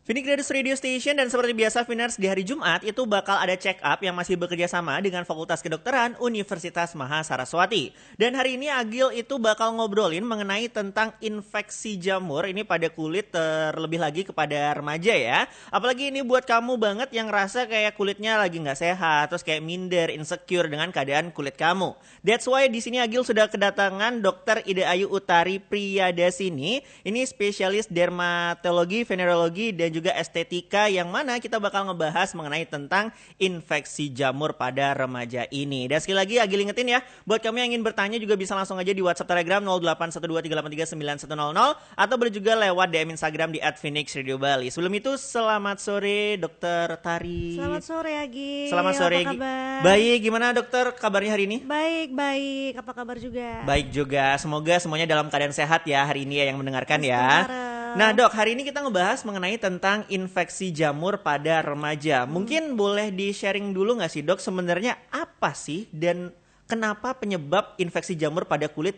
Phoenix Gradus Radio Station dan seperti biasa Finers di hari Jumat itu bakal ada check up yang masih bekerja sama dengan Fakultas Kedokteran Universitas Mahasaraswati. Dan hari ini Agil itu bakal ngobrolin mengenai tentang infeksi jamur ini pada kulit terlebih lagi kepada remaja ya. Apalagi ini buat kamu banget yang rasa kayak kulitnya lagi nggak sehat, terus kayak minder, insecure dengan keadaan kulit kamu. That's why di sini Agil sudah kedatangan Dr. Ida Ayu Utari Priyadasini. Ini spesialis dermatologi, venerologi dan juga estetika yang mana kita bakal ngebahas mengenai tentang infeksi jamur pada remaja ini. Dan sekali lagi Agil ingetin ya, buat kamu yang ingin bertanya juga bisa langsung aja di WhatsApp Telegram 0812383910 atau boleh juga lewat DM Instagram di @phoenixradiobali. Sebelum itu selamat sore Dokter Tari. Selamat sore Agil. Selamat sore. Apa kabar? Baik, gimana dokter kabarnya hari ini? Baik. Apa kabar juga? Baik juga, semoga semuanya dalam keadaan sehat ya hari ini ya yang mendengarkan ya. Nah dok, hari ini kita ngebahas mengenai tentang infeksi jamur pada remaja. Mungkin boleh di-sharing dulu gak sih dok, sebenarnya apa sih dan kenapa penyebab infeksi jamur pada kulit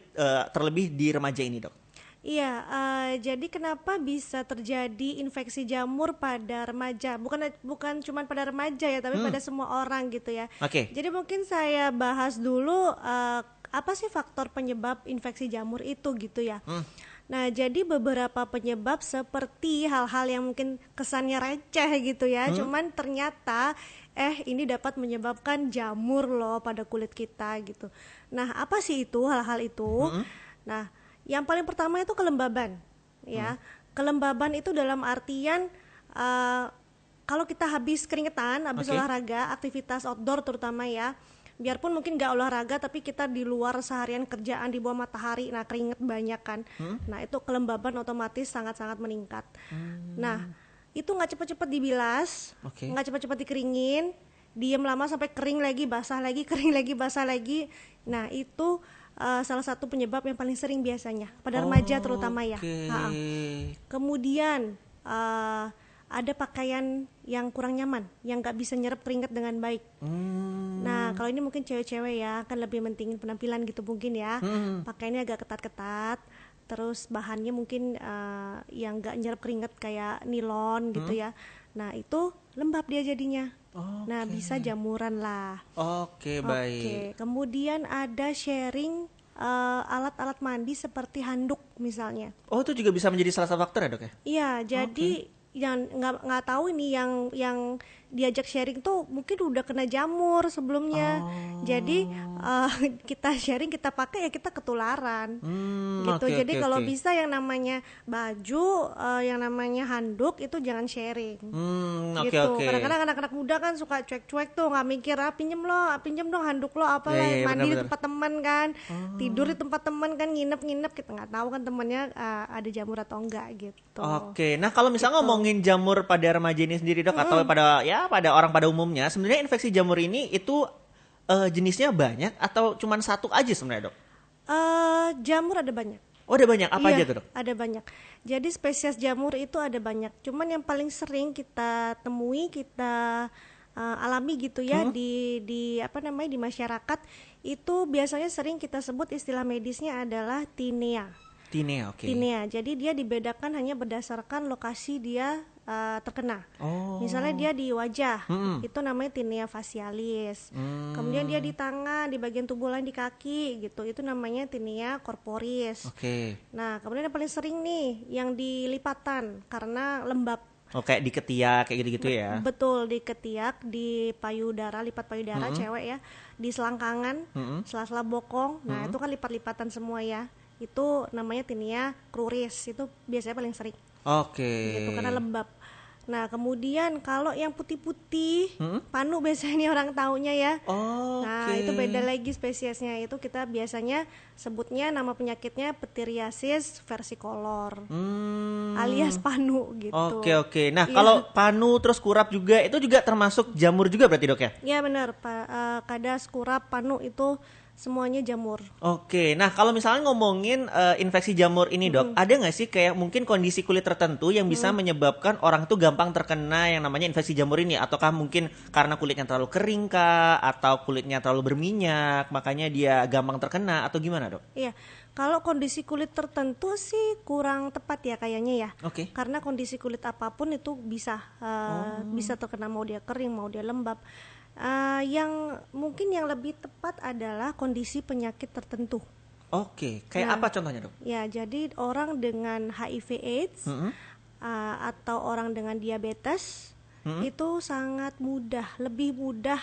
terlebih di remaja ini dok? Iya, jadi kenapa bisa terjadi infeksi jamur pada remaja? Bukan cuma pada remaja ya, tapi pada semua orang gitu ya. Oke. Jadi mungkin saya bahas dulu apa sih faktor penyebab infeksi jamur itu gitu ya. Nah, jadi beberapa penyebab seperti hal-hal yang mungkin kesannya receh gitu ya, cuman ternyata ini dapat menyebabkan jamur loh pada kulit kita gitu. Nah, apa sih itu hal-hal itu? Nah, yang paling pertama itu kelembaban, ya. Kelembaban itu dalam artian kalau kita habis keringetan, habis olahraga, aktivitas outdoor terutama ya. Biarpun mungkin gak olahraga tapi kita di luar seharian kerjaan di bawah matahari, nah keringet banyak kan. Nah itu kelembaban otomatis sangat-sangat meningkat. Nah itu gak cepat-cepat dibilas, gak cepat-cepat dikeringin, diem lama sampai kering lagi, basah lagi, kering lagi, basah lagi. Nah itu salah satu penyebab yang paling sering biasanya pada remaja terutama ya. Kemudian ada pakaian yang kurang nyaman, yang gak bisa nyerap keringat dengan baik. Nah kalau ini mungkin cewek-cewek ya, kan lebih mentingin penampilan gitu mungkin ya. Pakaiannya agak ketat-ketat, terus bahannya mungkin yang gak nyerap keringat kayak nilon gitu ya. Nah itu lembab dia jadinya. Nah bisa jamuran lah. Baik. Kemudian ada sharing alat-alat mandi seperti handuk misalnya. Oh itu juga bisa menjadi salah satu faktor ya dok ya? Iya, jadi yang nggak tahu ini yang diajak sharing tuh mungkin udah kena jamur sebelumnya. Jadi kita sharing, kita pakai ya kita ketularan gitu. Jadi kalau bisa yang namanya baju, yang namanya handuk itu jangan sharing gitu. Kadang-kadang anak-anak muda kan suka cuek-cuek tuh, nggak mikir pinjem dong handuk lo apalah, mandi di tempat teman kan, tidur di tempat teman kan, nginep kita nggak tahu kan temannya ada jamur atau enggak gitu. Nah kalau misalnya ngomongin jamur pada remaja ini sendiri dok, atau pada orang pada umumnya, sebenarnya infeksi jamur ini itu jenisnya banyak atau cuma satu aja sebenarnya dok? Jamur ada banyak. Oh ada banyak, apa aja tuh dok? Ada banyak. Jadi spesies jamur itu ada banyak. Cuman yang paling sering kita temui, kita alami gitu ya di masyarakat itu biasanya sering kita sebut istilah medisnya adalah tinea. Tinea. Jadi dia dibedakan hanya berdasarkan lokasi dia terkena. Misalnya dia di wajah, itu namanya tinea facialis. Kemudian dia di tangan, di bagian tubuh lain di kaki gitu, itu namanya tinea corporis. Nah, kemudian yang paling sering nih yang di lipatan karena lembab. Kayak di ketiak kayak gitu-gitu ya. Betul, di ketiak, di payudara, lipat payudara cewek ya, di selangkangan, sela-sela bokong. Nah, itu kan lipat-lipatan semua ya. Itu namanya tinea cruris, itu biasanya paling sering. Gitu, karena lembab. Nah kemudian kalau yang putih-putih, panu biasanya ini orang taunya ya. Nah itu beda lagi spesiesnya, itu kita biasanya sebutnya nama penyakitnya Pityriasis versicolor, alias panu gitu. Nah kalau panu terus kurap juga, itu juga termasuk jamur juga berarti dok ya? Iya benar, kadas, kurap, panu itu semuanya jamur. Oke, nah kalau misalnya ngomongin infeksi jamur ini dok, ada nggak sih kayak mungkin kondisi kulit tertentu yang bisa menyebabkan orang tuh gampang terkena yang namanya infeksi jamur ini? Ataukah mungkin karena kulitnya terlalu kering kah? Atau kulitnya terlalu berminyak, makanya dia gampang terkena? Atau gimana dok? Iya, kalau kondisi kulit tertentu sih kurang tepat ya kayaknya ya. Oke. Karena kondisi kulit apapun itu bisa terkena, mau dia kering, mau dia lembab. Yang mungkin yang lebih tepat adalah kondisi penyakit tertentu. Oke, kayak Nah, apa contohnya dok? Ya, jadi orang dengan HIV/AIDS atau orang dengan diabetes itu sangat lebih mudah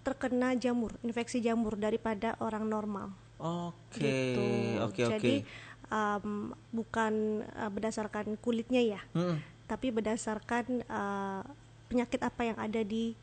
terkena jamur, infeksi jamur daripada orang normal. Oke, Gitu. oke, oke. Jadi bukan berdasarkan kulitnya ya, tapi berdasarkan penyakit apa yang ada di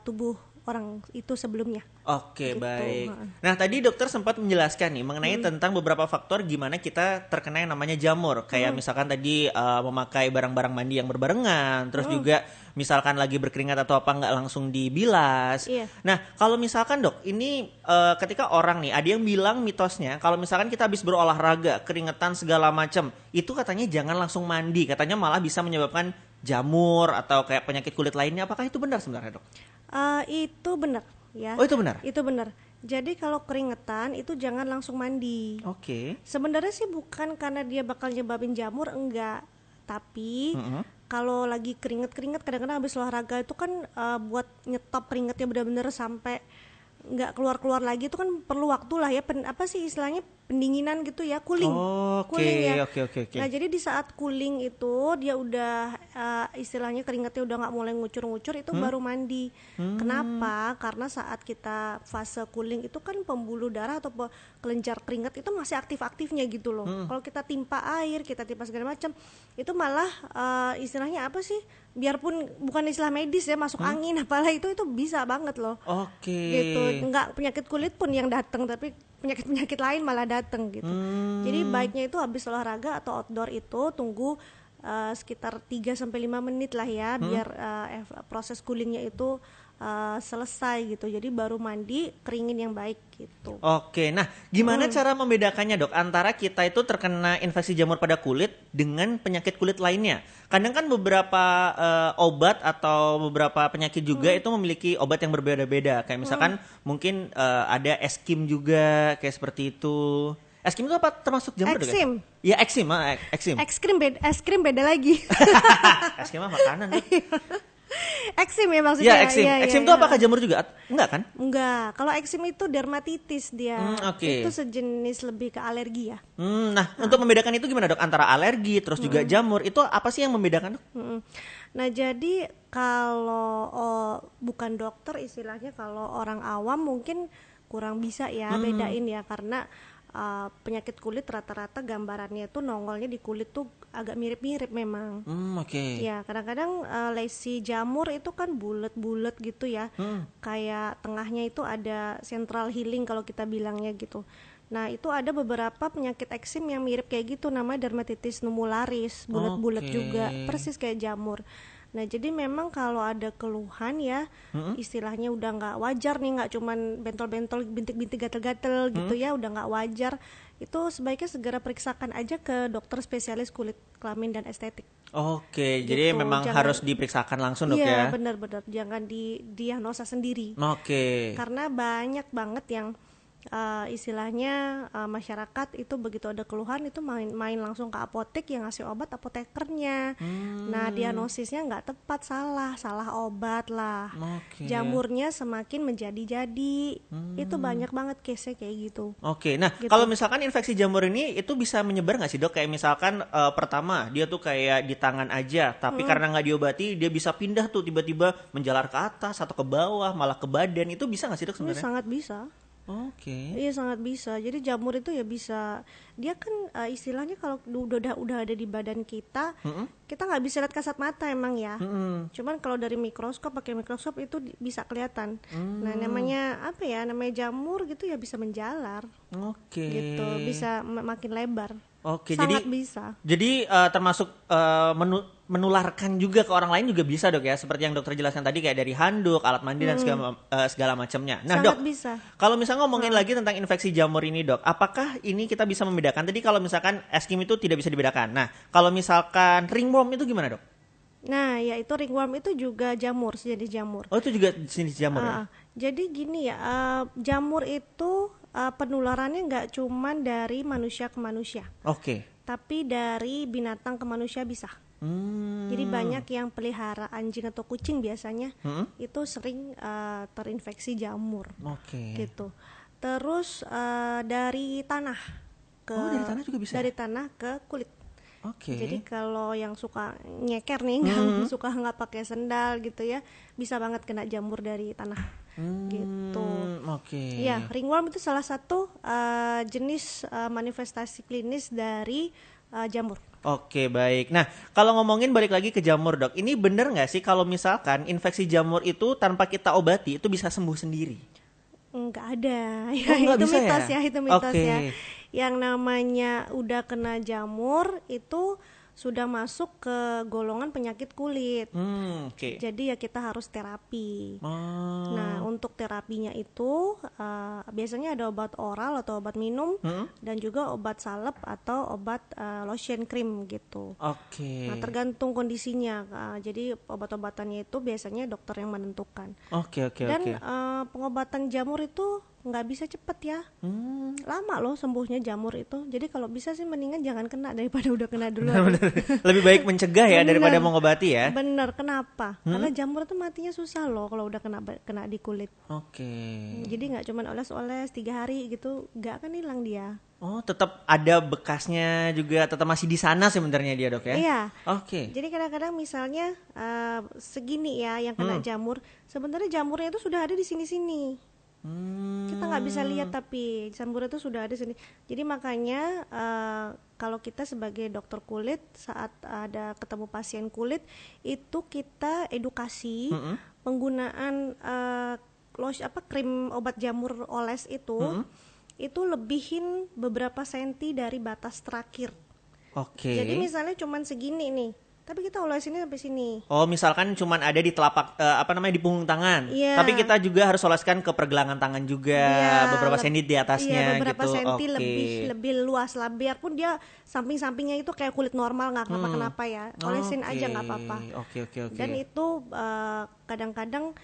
tubuh orang itu sebelumnya. Oke, Gitu. baik. Nah, tadi dokter sempat menjelaskan nih mengenai tentang beberapa faktor gimana kita terkena yang namanya jamur. Kayak misalkan tadi memakai barang-barang mandi yang berbarengan, terus juga misalkan lagi berkeringat atau apa nggak langsung dibilas. Iya. Nah, kalau misalkan dok, ini ketika orang nih ada yang bilang mitosnya kalau misalkan kita habis berolahraga, keringetan segala macam, itu katanya jangan langsung mandi, katanya malah bisa menyebabkan jamur atau kayak penyakit kulit lainnya. Apakah itu benar sebenarnya dok? Itu benar ya. Oh, itu benar? Itu benar. Jadi kalau keringetan itu jangan langsung mandi. Oke. Sebenarnya sih bukan karena dia bakal nyebabin jamur, enggak. Tapi kalau lagi keringet-keringet, kadang-kadang habis olahraga itu kan buat nyetop keringetnya benar-benar sampai nggak keluar-keluar lagi itu kan perlu waktu lah ya, apa sih istilahnya, pendinginan gitu ya, cooling. Oke, Cooling ya. oke. Nah, jadi di saat cooling itu dia udah istilahnya keringetnya udah nggak mulai ngucur-ngucur, itu baru mandi. Kenapa? Karena saat kita fase cooling itu kan pembuluh darah atau kelenjar keringet itu masih aktif-aktifnya gitu loh. Kalau kita timpa air, kita timpa segala macam, itu malah istilahnya apa sih? Biarpun bukan istilah medis ya, masuk angin apalah itu bisa banget loh. Oke. Gitu. Enggak penyakit kulit pun yang datang, tapi penyakit lain malah datang gitu. Jadi baiknya itu habis olahraga atau outdoor itu tunggu sekitar 3-5 menit lah ya, biar proses coolingnya itu selesai gitu. Jadi baru mandi, keringin yang baik gitu. Oke, nah gimana cara membedakannya dok antara kita itu terkena infeksi jamur pada kulit dengan penyakit kulit lainnya? Kadang kan beberapa obat atau beberapa penyakit juga itu memiliki obat yang berbeda-beda. Kayak misalkan mungkin ada eczema juga kayak seperti itu. Eczema itu apa termasuk jamur dok? Eksim. Ya eczema, eczema. Ekskrim beda lagi. Eczema makanan dok. Eksim ya maksudnya. Ya eksim. Eksim itu apakah jamur juga? Enggak kan? Enggak. Kalau eksim itu dermatitis dia. Oke. Itu sejenis lebih ke alergi ya. Nah, untuk membedakan itu gimana dok? Antara alergi terus juga jamur, itu apa sih yang membedakan dok? Nah, jadi kalau bukan dokter istilahnya, kalau orang awam mungkin kurang bisa ya bedain ya, karena penyakit kulit rata-rata gambarannya tuh nongolnya di kulit tuh agak mirip-mirip memang. Oke. Ya, kadang-kadang lesi jamur itu kan bulat-bulat gitu ya. Kayak tengahnya itu ada central healing kalau kita bilangnya gitu. Nah, itu ada beberapa penyakit eksim yang mirip kayak gitu, namanya dermatitis numularis, bulat-bulat juga, persis kayak jamur. Nah, jadi memang kalau ada keluhan ya, istilahnya udah nggak wajar nih, nggak cuman bentol-bentol, bintik-bintik, gatel-gatel gitu ya, udah nggak wajar, itu sebaiknya segera periksakan aja ke dokter spesialis kulit kelamin dan estetik. Oke, jadi Gitu, memang harus diperiksakan langsung dok Iya, ya? benar-benar, jangan didiagnosa sendiri. Oke. Karena banyak banget yang istilahnya masyarakat itu begitu ada keluhan itu main langsung ke apotek, yang ngasih obat apotekernya. Nah, diagnosisnya nggak tepat, salah obat lah. Oke. Jamurnya semakin menjadi-jadi. Itu banyak banget case-nya kayak gitu. Oke, nah Gitu. kalau misalkan infeksi jamur ini itu bisa menyebar nggak sih dok? Kayak misalkan pertama dia tuh kayak di tangan aja, tapi karena nggak diobati dia bisa pindah tuh tiba-tiba menjalar ke atas atau ke bawah, malah ke badan, itu bisa nggak sih dok Ini sebenarnya? sangat bisa. Oke. Iya, sangat bisa. Jadi jamur itu ya bisa, dia kan istilahnya kalau udah ada di badan kita, kita nggak bisa lihat kasat mata emang ya. Cuman kalau dari mikroskop, pakai mikroskop itu bisa kelihatan. Nah, namanya apa ya? Namanya jamur gitu ya, bisa menjalar Oke. gitu, bisa makin lebar. Oke, Sangat jadi bisa. termasuk menularkan juga ke orang lain juga bisa dok ya, seperti yang dokter jelaskan tadi kayak dari handuk, alat mandi dan segala macamnya. Nah Sangat dok, bisa. kalau misalnya ngomongin lagi tentang infeksi jamur ini dok, apakah ini kita bisa membedakan? Tadi kalau misalkan eskim itu tidak bisa dibedakan. Nah kalau misalkan ringworm itu gimana dok? Nah, yaitu ringworm itu juga jamur, sejenis jamur. Oh itu juga jenis jamur ya? Jadi gini ya, jamur itu penularannya nggak cuman dari manusia ke manusia, Oke. tapi dari binatang ke manusia bisa. Jadi banyak yang pelihara anjing atau kucing biasanya itu sering terinfeksi jamur, Oke. gitu. Terus dari tanah ke Oh dari tanah juga bisa? dari tanah ke kulit. Oke. Jadi kalau yang suka nyeker nih, yang suka nggak pakai sendal gitu ya, bisa banget kena jamur dari tanah, gitu. Oke. Ya, ringworm itu salah satu jenis manifestasi klinis dari jamur. Oke baik. Nah kalau ngomongin balik lagi ke jamur dok, ini bener nggak sih kalau misalkan infeksi jamur itu tanpa kita obati itu bisa sembuh sendiri? Nggak ada, ya Oh nggak itu bisa mitos ya, itu mitos Oke. ya. Yang namanya udah kena jamur itu sudah masuk ke golongan penyakit kulit. Oke. Jadi ya kita harus terapi. Oh. Nah, untuk terapinya itu biasanya ada obat oral atau obat minum dan juga obat salep atau obat lotion cream gitu. Oke. Nah, tergantung kondisinya. Jadi obat-obatannya itu biasanya dokter yang menentukan. Oke oke Dan oke. pengobatan jamur itu nggak bisa cepet ya, lama loh sembuhnya jamur itu. Jadi kalau bisa sih mendingan jangan kena daripada udah kena duluan. Lebih baik mencegah ya Bener. daripada mengobati ya. Bener, kenapa? Karena jamur itu matinya susah loh kalau udah kena di kulit. Oke. Jadi nggak cuma oles-oles 3 hari gitu, nggak akan hilang dia. Oh tetap ada bekasnya juga, tetap masih di sana sebenarnya dia dok ya? Iya. Oke. Jadi kadang-kadang misalnya segini ya yang kena jamur, sebenarnya jamurnya itu sudah ada di sini-sini. Kita nggak bisa lihat tapi jamur itu sudah ada di sini. Jadi makanya kalau kita sebagai dokter kulit saat ada ketemu pasien kulit itu kita edukasi penggunaan krim obat jamur oles itu lebihin beberapa senti dari batas terakhir. Oke. Jadi misalnya cuman segini nih, tapi kita olesinnya sampai sini. Oh misalkan cuman ada di telapak di punggung tangan, Iya. tapi kita juga harus oleskan ke pergelangan tangan juga, Iya, beberapa senti di atasnya beberapa gitu. senti Oke. lebih luas lah, biarpun dia samping-sampingnya itu kayak kulit normal nggak kenapa-kenapa ya, olesin aja nggak apa-apa. Oke. Dan itu kadang-kadang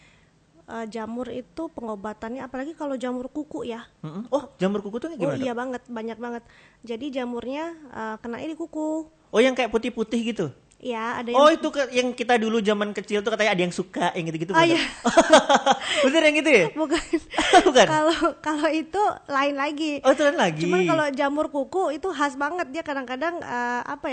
jamur itu pengobatannya, apalagi kalau jamur kuku ya. Oh jamur kuku tuh Oh gimana? iya Dok? banget, banyak banget. Jadi jamurnya kenanya di kuku. Oh yang kayak putih-putih gitu? Ya, ada yang Oh itu yang kita dulu zaman kecil tuh katanya ada yang suka yang gitu-gitu. Ah, bukan, iya. Dok? Bener yang gitu ya? bukan. Bukan? Kalau itu lain lagi. Oh itu kan lagi. Cuman kalau jamur kuku itu khas banget, dia kadang-kadang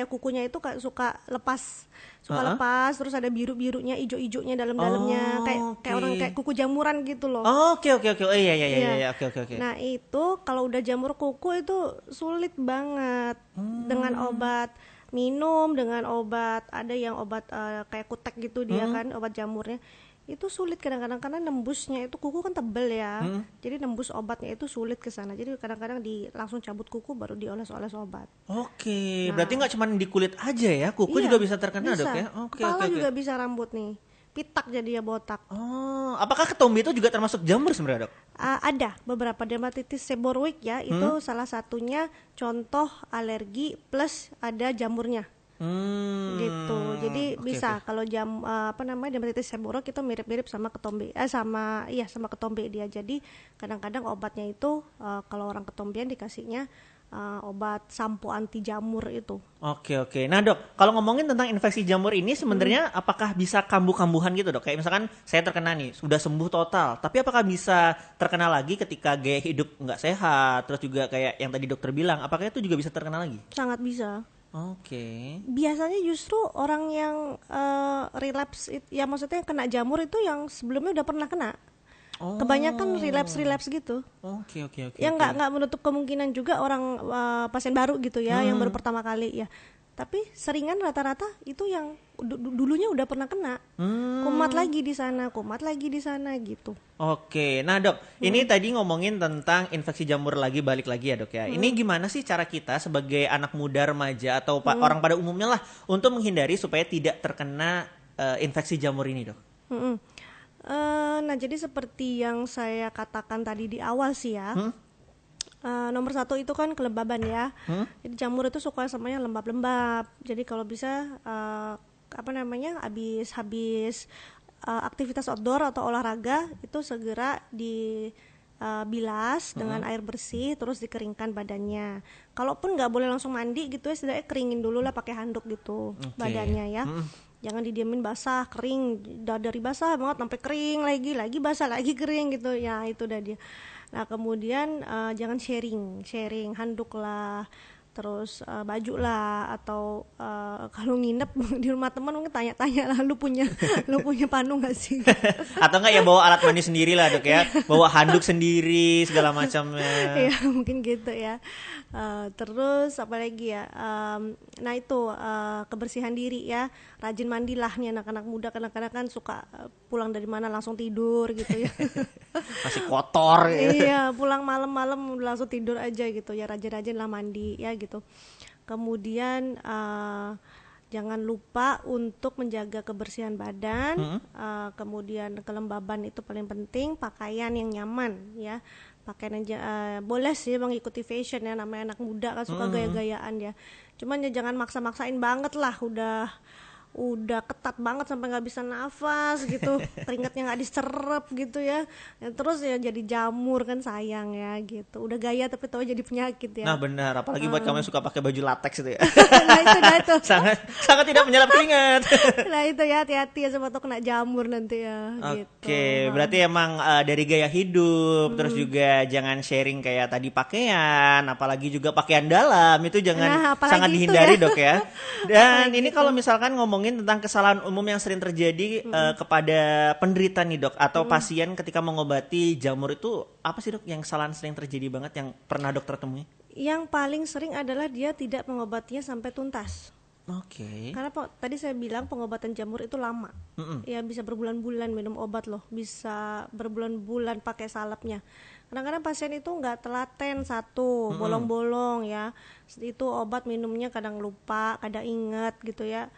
kukunya itu suka lepas, lepas, terus ada biru-birunya, ijo-ijonya dalam-dalamnya, kayak orang kayak kuku jamuran gitu loh. Oke. Oh iya Iya. oke. Nah itu kalau udah jamur kuku itu sulit banget dengan obat minum, dengan obat, ada yang obat kayak kutek gitu dia kan, obat jamurnya itu sulit kadang-kadang karena nembusnya itu kuku kan tebel ya, jadi nembus obatnya itu sulit ke sana. Jadi kadang-kadang langsung cabut kuku baru dioles-oles obat. Oke, berarti nggak cuma di kulit aja ya, kuku Iya, juga bisa terkena bisa. dok ya? Oke. Kepala juga bisa, rambut nih pitak jadi ya botak. Oh, apakah ketombe itu juga termasuk jamur sebenarnya dok? Ada beberapa dermatitis seborrheic ya, itu salah satunya contoh alergi plus ada jamurnya. Gitu. Jadi bisa kalau dermatitis seborrheic itu mirip-mirip sama ketombe, sama ketombe dia. Jadi kadang-kadang obatnya itu kalau orang ketombean dikasihnya obat sampo anti jamur itu. Oke. Nah dok, kalau ngomongin tentang infeksi jamur ini sebenarnya apakah bisa kambuh-kambuhan gitu dok? Kayak misalkan saya terkena nih, sudah sembuh total, tapi apakah bisa terkena lagi ketika gaya hidup nggak sehat, terus juga kayak yang tadi dokter bilang, apakah itu juga bisa terkena lagi? Sangat bisa. Oke. Biasanya justru orang yang relapse, ya maksudnya kena jamur itu yang sebelumnya udah pernah kena. Kebanyakan relapse gitu. Oke. Yang nggak menutup kemungkinan juga orang pasien baru gitu ya, yang baru pertama kali ya. tapi seringan rata-rata itu yang dulunya udah pernah kena. Kumat lagi di sana gitu. Oke, nah dok, ini tadi ngomongin tentang infeksi jamur lagi, balik lagi ya dok ya. Ini gimana sih cara kita sebagai anak muda, remaja, atau orang pada umumnya lah untuk menghindari supaya tidak terkena infeksi jamur ini dok? Nah jadi seperti yang saya katakan tadi di awal sih ya. Nomor satu itu kan kelembaban ya. Jadi jamur itu suka samanya lembab-lembab. Jadi kalau bisa habis aktivitas outdoor atau olahraga itu segera dibilas dengan air bersih, terus dikeringkan badannya. Kalaupun nggak boleh langsung mandi gitu ya, setidaknya keringin dulu lah pakai handuk gitu badannya ya. Jangan didiemin basah, kering, dari basah banget sampai kering lagi basah lagi kering gitu ya, itu udah dia. Nah kemudian jangan sharing handuk lah, terus baju lah, atau kalau nginep di rumah teman mungkin tanya-tanya lah, lu punya panu nggak sih? Atau enggak ya bawa alat mandi sendiri lah dok ya, bawa handuk sendiri segala macamnya. Ya mungkin gitu ya. Terus apa lagi ya? Nah itu kebersihan diri ya, rajin mandilah nih anak-anak muda, kadang-kadang kan suka pulang dari mana langsung tidur gitu ya. Masih kotor ya. Iya, pulang malam-malam langsung tidur aja gitu ya, rajin-rajin lah mandi ya gitu. Kemudian jangan lupa untuk menjaga kebersihan badan. Kemudian kelembaban itu paling penting, pakaian yang nyaman ya. Pakaian boleh sih mengikuti fashion ya, namanya anak muda kan suka gaya-gayaan ya. Cuman ya jangan maksa-maksain banget lah, udah ketat banget sampai nggak bisa nafas gitu, keringatnya nggak diserap gitu ya. Terus ya jadi jamur kan, sayang ya gitu. Udah gaya tapi tahu jadi penyakit ya. Nah benar, apalagi buat kamu yang suka pakai baju latex itu ya. Nah itu sangat tidak menyerap keringat. Nah itu ya, hati-hati ya, sebab kena jamur nanti ya. Oke, berarti emang dari gaya hidup, terus juga jangan sharing kayak tadi pakaian, apalagi juga pakaian dalam itu jangan sangat dihindari dok ya. Dan ini kalau misalkan ngomongin tentang kesalahan umum yang sering terjadi kepada penderita nih dok, atau pasien ketika mengobati jamur, itu apa sih dok yang kesalahan sering terjadi banget yang pernah dokter temui? Yang paling sering adalah dia tidak mengobatinya sampai tuntas. Oke. Karena tadi saya bilang pengobatan jamur itu lama. Ya bisa berbulan-bulan minum obat loh, bisa berbulan-bulan pakai salepnya. Kadang-kadang pasien itu nggak telaten, satu bolong-bolong ya. Itu obat minumnya kadang lupa, kadang inget gitu ya.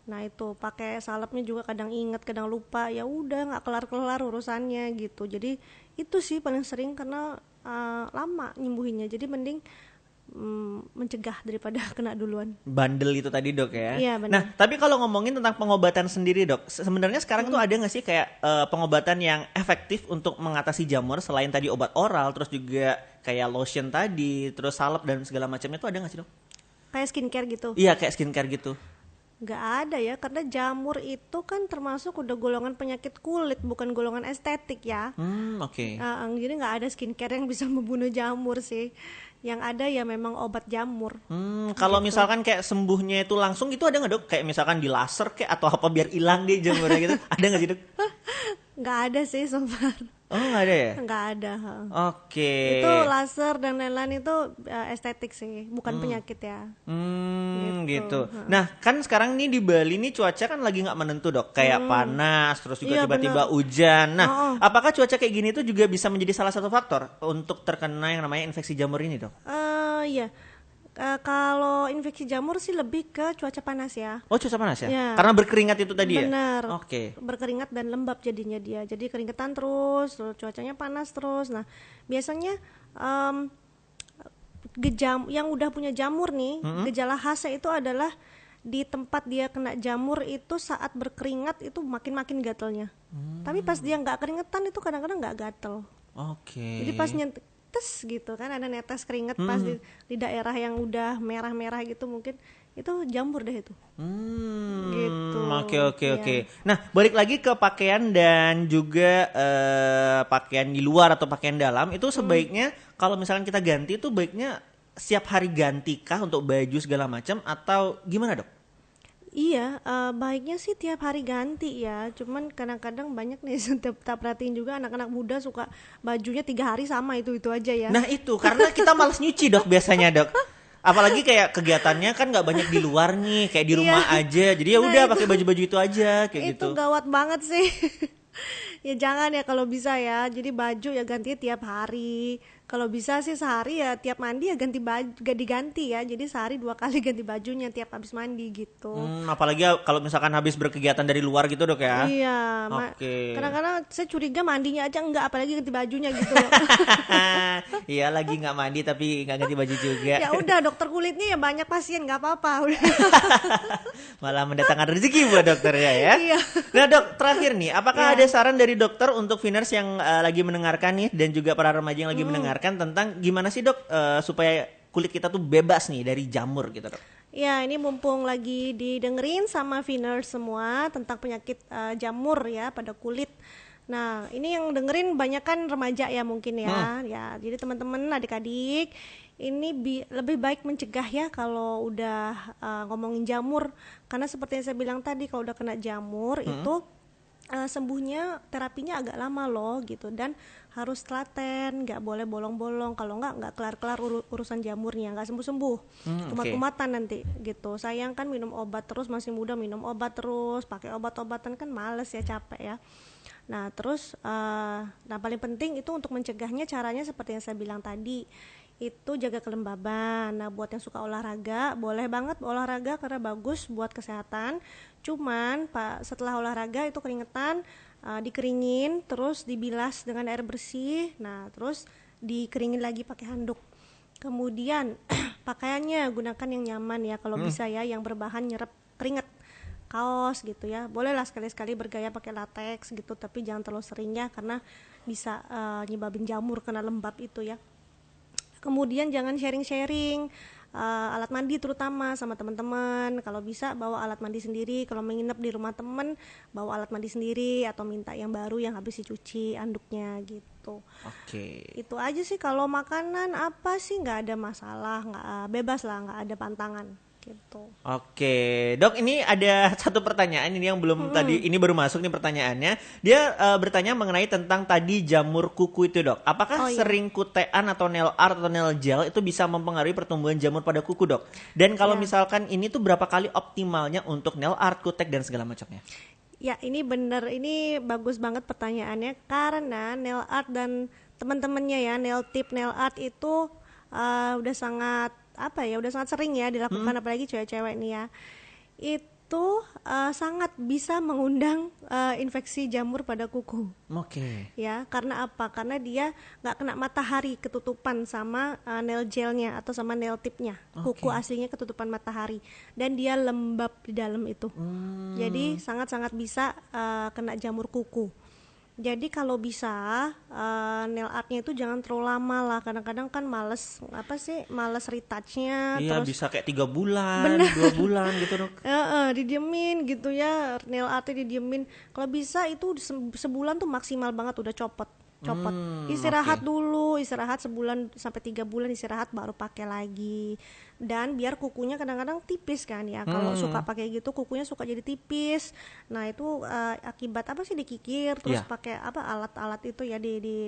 Nah itu pakai salepnya juga kadang inget, kadang lupa, ya udah nggak kelar-kelar urusannya gitu. Jadi itu sih paling sering karena lama nyembuhinnya. Jadi mending mencegah daripada kena duluan. Bandel itu tadi dok ya. Iya benar. Nah tapi kalau ngomongin tentang pengobatan sendiri dok, sebenarnya sekarang tuh ada nggak sih kayak pengobatan yang efektif untuk mengatasi jamur selain tadi obat oral, terus juga kayak lotion tadi, terus salep dan segala macamnya, itu ada nggak sih dok? Kayak skincare gitu? Iya kayak skincare gitu. Nggak ada ya, karena jamur itu kan termasuk udah golongan penyakit kulit, bukan golongan estetik ya. Oke. Jadi nggak ada skincare yang bisa membunuh jamur sih. Yang ada ya memang obat jamur. Kalau misalkan kayak sembuhnya itu langsung gitu ada nggak dok? Kayak misalkan di laser kayak atau apa biar hilang deh jamurnya gitu? Ada nggak sih dok? Nggak ada sih so far. Oh nggak ada ya? Nggak ada. Oke. Itu laser dan lain-lain itu estetik sih, bukan penyakit ya. Gitu. Nah kan sekarang nih di Bali nih cuaca kan lagi nggak menentu dok, kayak panas, terus juga tiba-tiba hujan. Nah, apakah cuaca kayak gini tuh juga bisa menjadi salah satu faktor untuk terkena yang namanya infeksi jamur ini dok? Iya. Kalau infeksi jamur sih lebih ke cuaca panas ya. Oh cuaca panas ya? Ya. Karena berkeringat itu tadi ya? Benar. Oke. Berkeringat dan lembab jadinya dia. Jadi keringetan terus cuacanya panas terus. Nah biasanya yang udah punya jamur nih, gejala khasnya itu adalah di tempat dia kena jamur itu saat berkeringat itu makin gatalnya. Tapi pas dia nggak keringetan itu kadang-kadang nggak gatal. Oke. Jadi pas netes gitu kan, ada netes keringet pas di daerah yang udah merah-merah gitu, mungkin itu jamur deh itu. Gitu. Oke. Nah, balik lagi ke pakaian dan juga pakaian di luar atau pakaian dalam itu sebaiknya kalau misalkan kita ganti itu baiknya setiap hari ganti kah untuk baju segala macam atau gimana dok? Iya, baiknya sih tiap hari ganti ya. Cuman kadang-kadang banyak nih kita perhatiin juga anak-anak muda suka bajunya 3 hari sama itu aja ya. Nah itu karena kita malas nyuci dok biasanya dok. Apalagi kayak kegiatannya kan nggak banyak di luar nih, kayak di rumah aja. Jadi ya Nah, udah itu. pakai baju-baju itu aja kayak Itu gitu. gawat banget sih. Ya jangan ya kalau bisa ya. Jadi baju ya ganti tiap hari. Kalau bisa sih sehari ya tiap mandi ya ganti baju, diganti ya. Jadi sehari 2 kali ganti bajunya tiap habis mandi gitu. Apalagi kalau misalkan habis berkegiatan dari luar gitu dok ya. Iya, Oke. kadang-kadang saya curiga mandinya aja enggak, apalagi ganti bajunya gitu loh. Iya lagi nggak mandi tapi nggak ganti baju juga. Ya udah, dokter kulitnya ya banyak pasien, nggak apa-apa. Udah. Malah mendatangkan rezeki buat dokternya ya. Iya. Nah dok, terakhir nih, apakah Iya. ada saran dari dokter untuk Viners yang lagi mendengarkan nih dan juga para remaja yang lagi mendengarkan tentang gimana sih dok supaya kulit kita tuh bebas nih dari jamur gitu dok? Ya, ini mumpung lagi didengerin sama Viners semua tentang penyakit jamur ya pada kulit. Nah, ini yang dengerin banyak kan remaja ya mungkin ya. Ya, jadi teman-teman adik-adik ini lebih baik mencegah ya kalau udah ngomongin jamur, karena seperti yang saya bilang tadi, kalau udah kena jamur itu sembuhnya terapinya agak lama loh gitu, dan harus telaten, nggak boleh bolong-bolong, kalau nggak kelar-kelar urusan jamurnya, nggak sembuh-sembuh, kumat-kumatan nanti gitu. Sayang kan minum obat terus, masih muda minum obat terus, pakai obat-obatan kan males ya, capek ya. Nah terus nah paling penting itu untuk mencegahnya, caranya seperti yang saya bilang tadi, itu jaga kelembaban. Nah buat yang suka olahraga, boleh banget olahraga karena bagus buat kesehatan. Cuman setelah olahraga itu keringetan, dikeringin terus dibilas dengan air bersih. Nah terus dikeringin lagi pakai handuk. Kemudian pakaiannya gunakan yang nyaman ya, kalau bisa ya, yang berbahan nyerap keringet, kaos gitu ya. Bolehlah sekali-sekali bergaya pakai latex gitu, tapi jangan terlalu seringnya karena bisa nyebabin jamur kena lembab itu ya. Kemudian jangan sharing-sharing alat mandi, terutama sama teman-teman. Kalau bisa bawa alat mandi sendiri. Kalau menginap di rumah teman, bawa alat mandi sendiri atau minta yang baru yang habis dicuci anduknya gitu. Oke. Itu aja sih. Kalau makanan apa sih nggak ada masalah, nggak bebas lah, nggak ada pantangan gitu. Oke, dok, ini ada satu pertanyaan ini yang belum tadi, ini baru masuk nih pertanyaannya. Dia bertanya mengenai tentang tadi jamur kuku itu dok. Apakah sering kutean atau nail art atau nail gel itu bisa mempengaruhi pertumbuhan jamur pada kuku dok? Dan kalau misalkan ini tuh berapa kali optimalnya untuk nail art, kutek dan segala macamnya? Ya ini bener, ini bagus banget pertanyaannya, karena nail art dan teman-temannya ya, nail tip, nail art itu udah sangat udah sangat sering ya dilakukan, apalagi cewek-cewek nih ya. Itu sangat bisa mengundang infeksi jamur pada kuku. Oke. Ya, karena apa? Karena dia nggak kena matahari, ketutupan sama nail gelnya atau sama nail tipnya. Kuku aslinya ketutupan matahari dan dia lembab di dalam itu. Jadi sangat-sangat bisa kena jamur kuku. Jadi kalau bisa nail artnya itu jangan terlalu lama lah. Kadang-kadang kan males retouchnya. Iya, terus bisa kayak 3 bulan, 2 bulan gitu dok. didiemin gitu ya, nail artnya didiemin. Kalau bisa itu sebulan tuh maksimal banget udah copot. Istirahat dulu, istirahat sebulan sampai 3 bulan, istirahat baru pakai lagi. Dan biar kukunya kadang-kadang tipis kan ya, kalau suka pakai gitu kukunya suka jadi tipis. Nah itu akibat apa sih, dikikir terus pakai alat-alat itu ya,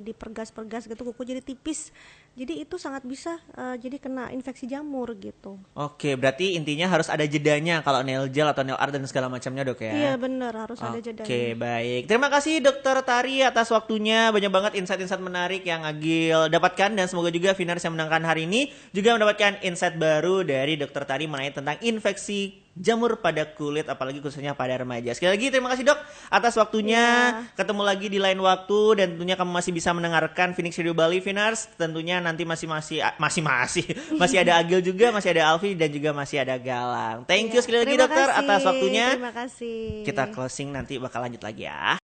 dipergas-pergas gitu, kuku jadi tipis. Jadi itu sangat bisa jadi kena infeksi jamur gitu. Oke, berarti intinya harus ada jedanya kalau nail gel atau nail art dan segala macamnya dok ya? Iya benar, harus ada jedanya. Oke, baik. Terima kasih Dokter Tari atas waktunya. Banyak banget insight-insight menarik yang Agil dapatkan, dan semoga juga Viners yang mendengarkan hari ini juga mendapatkan insight baru dari Dokter Tari mengenai tentang infeksi jamur pada kulit, apalagi khususnya pada remaja. Sekali lagi terima kasih dok atas waktunya. Ketemu lagi di lain waktu, dan tentunya kamu masih bisa mendengarkan Phoenix Radio Bali Viners. Tentunya nanti masih ada Agil juga, masih ada Alfi, dan juga masih ada Galang. Thank you sekali lagi dokter atas waktunya. Terima kasih. Kita closing nanti bakal lanjut lagi ya.